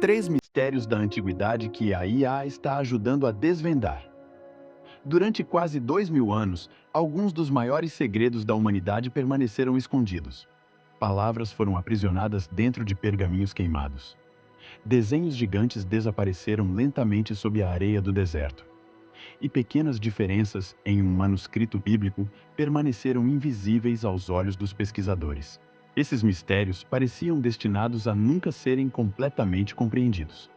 Três mistérios da antiguidade que a IA está ajudando a desvendar. Durante quase 2000 anos, alguns dos maiores segredos da humanidade permaneceram escondidos. Palavras foram aprisionadas dentro de pergaminhos queimados. Desenhos gigantes desapareceram lentamente sob a areia do deserto. E pequenas diferenças em um manuscrito bíblico permaneceram invisíveis aos olhos dos pesquisadores. Esses mistérios pareciam destinados a nunca serem completamente compreendidos.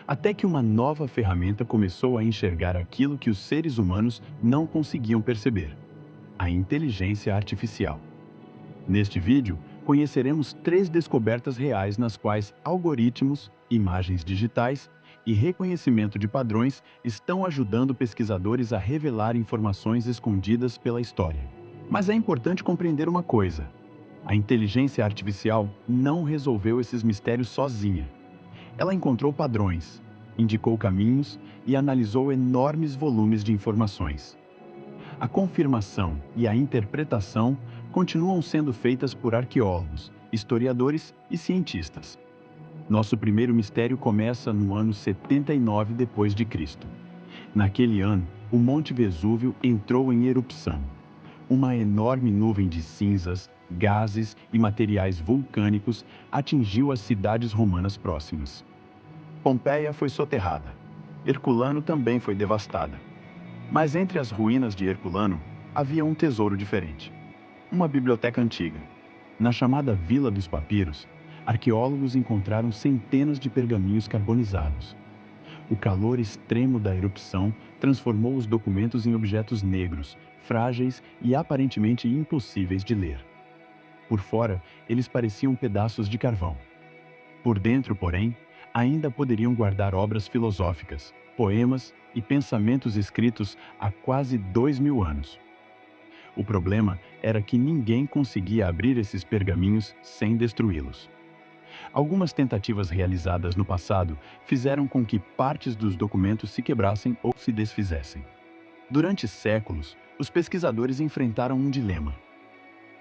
Até que uma nova ferramenta começou a enxergar aquilo que os seres humanos não conseguiam perceber: a inteligência artificial. Neste vídeo, conheceremos três descobertas reais nas quais algoritmos, imagens digitais e reconhecimento de padrões estão ajudando pesquisadores a revelar informações escondidas pela história. Mas é importante compreender uma coisa: a inteligência artificial não resolveu esses mistérios sozinha. Ela encontrou padrões, indicou caminhos e analisou enormes volumes de informações. A confirmação e a interpretação continuam sendo feitas por arqueólogos, historiadores e cientistas. Nosso primeiro mistério começa no ano 79 depois de Cristo. Naquele ano, o Monte Vesúvio entrou em erupção. Uma enorme nuvem de cinzas, gases e materiais vulcânicos atingiu as cidades romanas próximas. Pompeia foi soterrada. Herculano também foi devastada. Mas entre as ruínas de Herculano, havia um tesouro diferente. Uma biblioteca antiga. Na chamada Vila dos Papiros, arqueólogos encontraram centenas de pergaminhos carbonizados. O calor extremo da erupção transformou os documentos em objetos negros, frágeis e aparentemente impossíveis de ler. Por fora, eles pareciam pedaços de carvão. Por dentro, porém, ainda poderiam guardar obras filosóficas, poemas e pensamentos escritos há quase 2000 anos. O problema era que ninguém conseguia abrir esses pergaminhos sem destruí-los. Algumas tentativas realizadas no passado fizeram com que partes dos documentos se quebrassem ou se desfizessem. Durante séculos, os pesquisadores enfrentaram um dilema.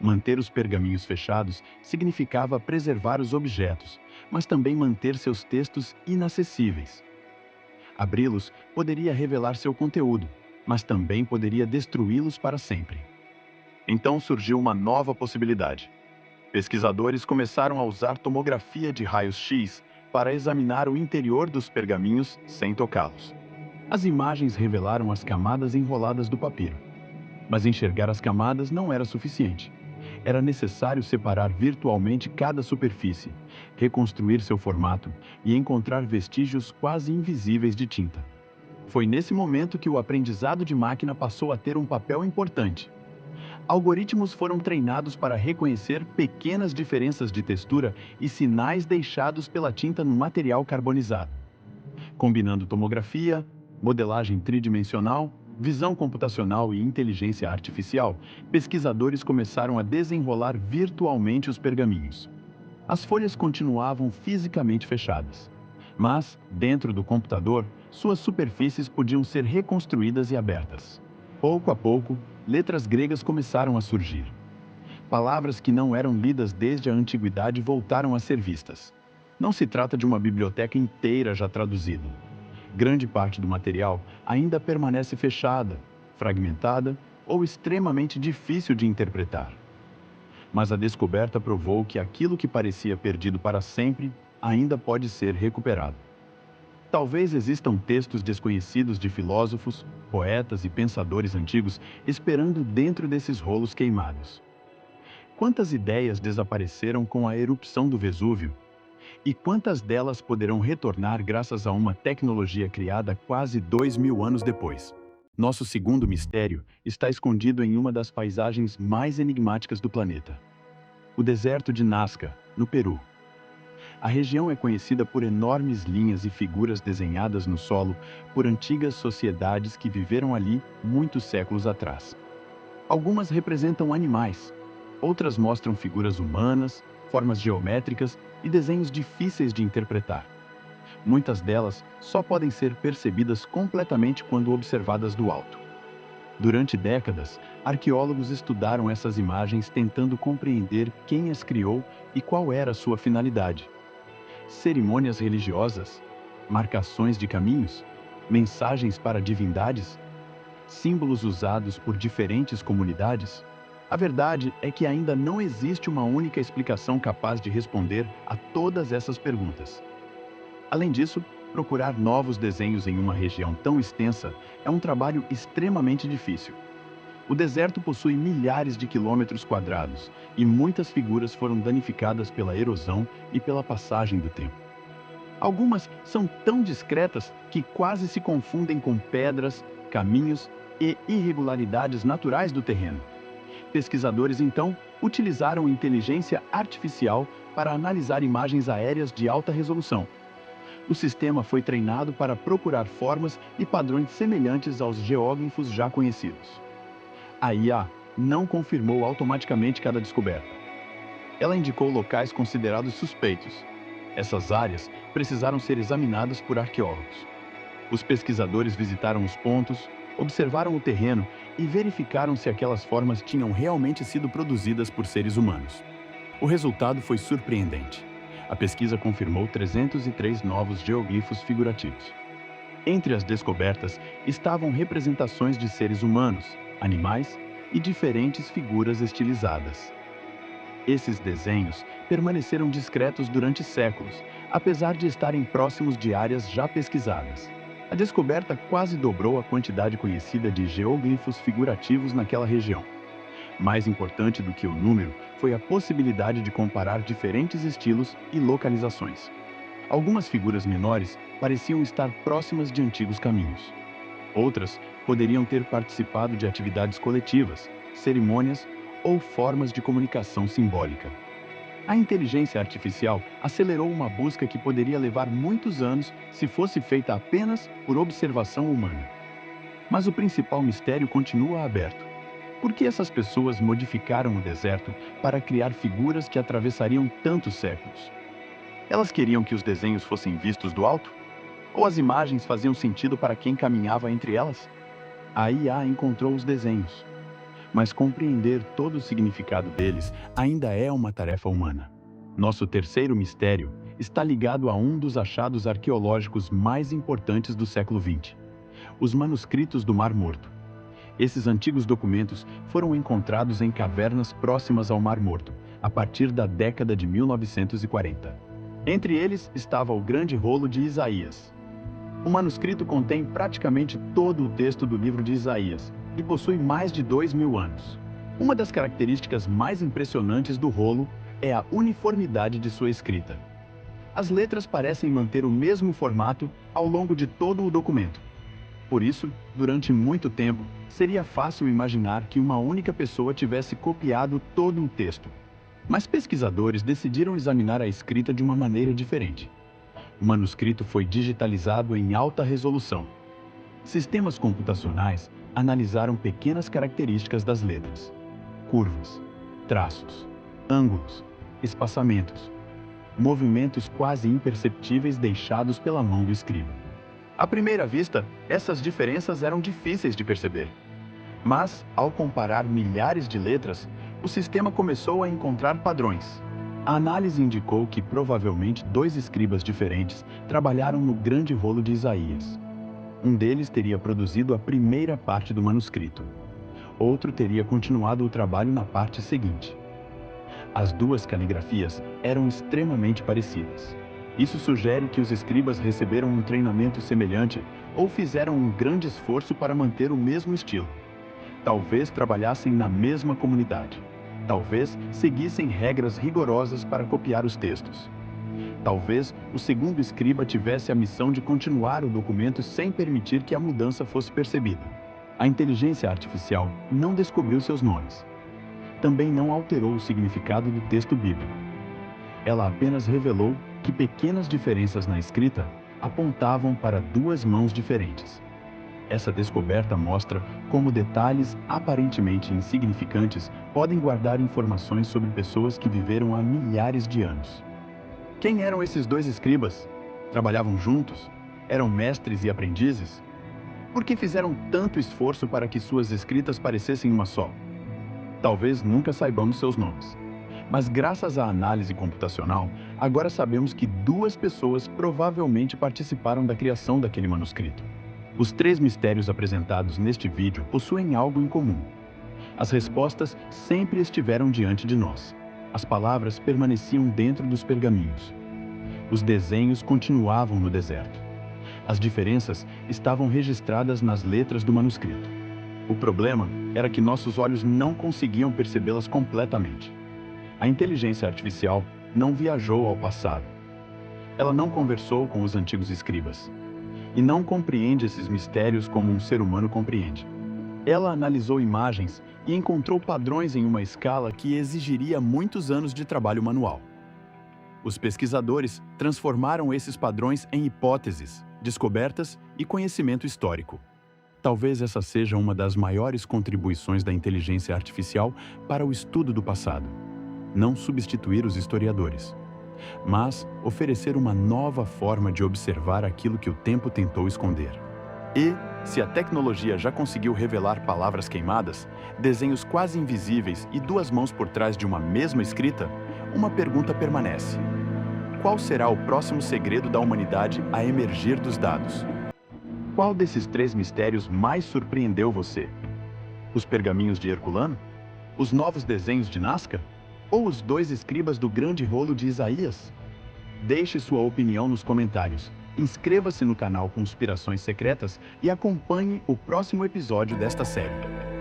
Manter os pergaminhos fechados significava preservar os objetos, mas também manter seus textos inacessíveis. Abri-los poderia revelar seu conteúdo, mas também poderia destruí-los para sempre. Então surgiu uma nova possibilidade. Pesquisadores começaram a usar tomografia de raios-x para examinar o interior dos pergaminhos sem tocá-los. As imagens revelaram as camadas enroladas do papiro. Mas enxergar as camadas não era suficiente. Era necessário separar virtualmente cada superfície, reconstruir seu formato e encontrar vestígios quase invisíveis de tinta. Foi nesse momento que o aprendizado de máquina passou a ter um papel importante. Algoritmos foram treinados para reconhecer pequenas diferenças de textura e sinais deixados pela tinta no material carbonizado. Combinando tomografia, modelagem tridimensional, visão computacional e inteligência artificial, pesquisadores começaram a desenrolar virtualmente os pergaminhos. As folhas continuavam fisicamente fechadas, mas, dentro do computador, suas superfícies podiam ser reconstruídas e abertas. Pouco a pouco, letras gregas começaram a surgir. Palavras que não eram lidas desde a antiguidade voltaram a ser vistas. Não se trata de uma biblioteca inteira já traduzida. Grande parte do material ainda permanece fechada, fragmentada ou extremamente difícil de interpretar. Mas a descoberta provou que aquilo que parecia perdido para sempre ainda pode ser recuperado. Talvez existam textos desconhecidos de filósofos, poetas e pensadores antigos esperando dentro desses rolos queimados. Quantas ideias desapareceram com a erupção do Vesúvio? E quantas delas poderão retornar graças a uma tecnologia criada quase 2000 anos depois? Nosso segundo mistério está escondido em uma das paisagens mais enigmáticas do planeta: o deserto de Nazca, no Peru. A região é conhecida por enormes linhas e figuras desenhadas no solo por antigas sociedades que viveram ali muitos séculos atrás. Algumas representam animais, outras mostram figuras humanas, formas geométricas e desenhos difíceis de interpretar. Muitas delas só podem ser percebidas completamente quando observadas do alto. Durante décadas, arqueólogos estudaram essas imagens tentando compreender quem as criou e qual era sua finalidade. cerimônias religiosas, marcações de caminhos, mensagens para divindades, símbolos usados por diferentes comunidades? A verdade é que ainda não existe uma única explicação capaz de responder a todas essas perguntas. Além disso, procurar novos desenhos em uma região tão extensa é um trabalho extremamente difícil. O deserto possui milhares de quilômetros quadrados e muitas figuras foram danificadas pela erosão e pela passagem do tempo. Algumas são tão discretas que quase se confundem com pedras, caminhos e irregularidades naturais do terreno. Pesquisadores, então, utilizaram inteligência artificial para analisar imagens aéreas de alta resolução. O sistema foi treinado para procurar formas e padrões semelhantes aos geóglifos já conhecidos. A IA não confirmou automaticamente cada descoberta. Ela indicou locais considerados suspeitos. Essas áreas precisaram ser examinadas por arqueólogos. Os pesquisadores visitaram os pontos, observaram o terreno e verificaram se aquelas formas tinham realmente sido produzidas por seres humanos. O resultado foi surpreendente. A pesquisa confirmou 303 novos geoglifos figurativos. Entre as descobertas estavam representações de seres humanos, animais e diferentes figuras estilizadas. Esses desenhos permaneceram discretos durante séculos, apesar de estarem próximos de áreas já pesquisadas. A descoberta quase dobrou a quantidade conhecida de geoglifos figurativos naquela região. Mais importante do que o número foi a possibilidade de comparar diferentes estilos e localizações. Algumas figuras menores pareciam estar próximas de antigos caminhos. Outras poderiam ter participado de atividades coletivas, cerimônias ou formas de comunicação simbólica. A inteligência artificial acelerou uma busca que poderia levar muitos anos se fosse feita apenas por observação humana. Mas o principal mistério continua aberto. Por que essas pessoas modificaram o deserto para criar figuras que atravessariam tantos séculos? Elas queriam que os desenhos fossem vistos do alto? Ou as imagens faziam sentido para quem caminhava entre elas? A IA encontrou os desenhos, mas compreender todo o significado deles ainda é uma tarefa humana. Nosso terceiro mistério está ligado a um dos achados arqueológicos mais importantes do século XX: os manuscritos do Mar Morto. Esses antigos documentos foram encontrados em cavernas próximas ao Mar Morto, a partir da década de 1940. Entre eles estava o Grande Rolo de Isaías. O manuscrito contém praticamente todo o texto do livro de Isaías e possui mais de 2.000 anos. Uma das características mais impressionantes do rolo é a uniformidade de sua escrita. As letras parecem manter o mesmo formato ao longo de todo o documento. Por isso, durante muito tempo, seria fácil imaginar que uma única pessoa tivesse copiado todo o texto. Mas pesquisadores decidiram examinar a escrita de uma maneira diferente. O manuscrito foi digitalizado em alta resolução. Sistemas computacionais analisaram pequenas características das letras: curvas, traços, ângulos, espaçamentos, movimentos quase imperceptíveis deixados pela mão do escriba. À primeira vista, essas diferenças eram difíceis de perceber. Mas, ao comparar milhares de letras, o sistema começou a encontrar padrões. A análise indicou que provavelmente 2 escribas diferentes trabalharam no Grande Rolo de Isaías. Um deles teria produzido a primeira parte do manuscrito. Outro teria continuado o trabalho na parte seguinte. As 2 caligrafias eram extremamente parecidas. Isso sugere que os escribas receberam um treinamento semelhante ou fizeram um grande esforço para manter o mesmo estilo. Talvez trabalhassem na mesma comunidade. Talvez seguissem regras rigorosas para copiar os textos. Talvez o segundo escriba tivesse a missão de continuar o documento sem permitir que a mudança fosse percebida. A inteligência artificial não descobriu seus nomes. Também não alterou o significado do texto bíblico. Ela apenas revelou que pequenas diferenças na escrita apontavam para 2 mãos diferentes. Essa descoberta mostra como detalhes aparentemente insignificantes podem guardar informações sobre pessoas que viveram há milhares de anos. Quem eram esses 2 escribas? Trabalhavam juntos? Eram mestres e aprendizes? Por que fizeram tanto esforço para que suas escritas parecessem uma só? Talvez nunca saibamos seus nomes. Mas graças à análise computacional, Agora sabemos que duas pessoas provavelmente participaram da criação daquele manuscrito. Os três mistérios apresentados neste vídeo possuem algo em comum. As respostas sempre estiveram diante de nós. As palavras permaneciam dentro dos pergaminhos. Os desenhos continuavam no deserto. As diferenças estavam registradas nas letras do manuscrito. O problema era que nossos olhos não conseguiam percebê-las completamente. A inteligência artificial não viajou ao passado. Ela não conversou com os antigos escribas. E não compreende esses mistérios como um ser humano compreende. Ela analisou imagens e encontrou padrões em uma escala que exigiria muitos anos de trabalho manual. Os pesquisadores transformaram esses padrões em hipóteses, descobertas e conhecimento histórico. Talvez essa seja uma das maiores contribuições da inteligência artificial para o estudo do passado. Não substituir os historiadores, mas oferecer uma nova forma de observar aquilo que o tempo tentou esconder. E, se a tecnologia já conseguiu revelar palavras queimadas, desenhos quase invisíveis e duas mãos por trás de uma mesma escrita, uma pergunta permanece. Qual será o próximo segredo da humanidade a emergir dos dados? Qual desses três mistérios mais surpreendeu você? Os pergaminhos de Herculano? Os novos desenhos de Nazca? Ou os dois escribas do grande rolo de Isaías? Deixe sua opinião nos comentários. Inscreva-se no canal Conspirações Secretas e acompanhe o próximo episódio desta série.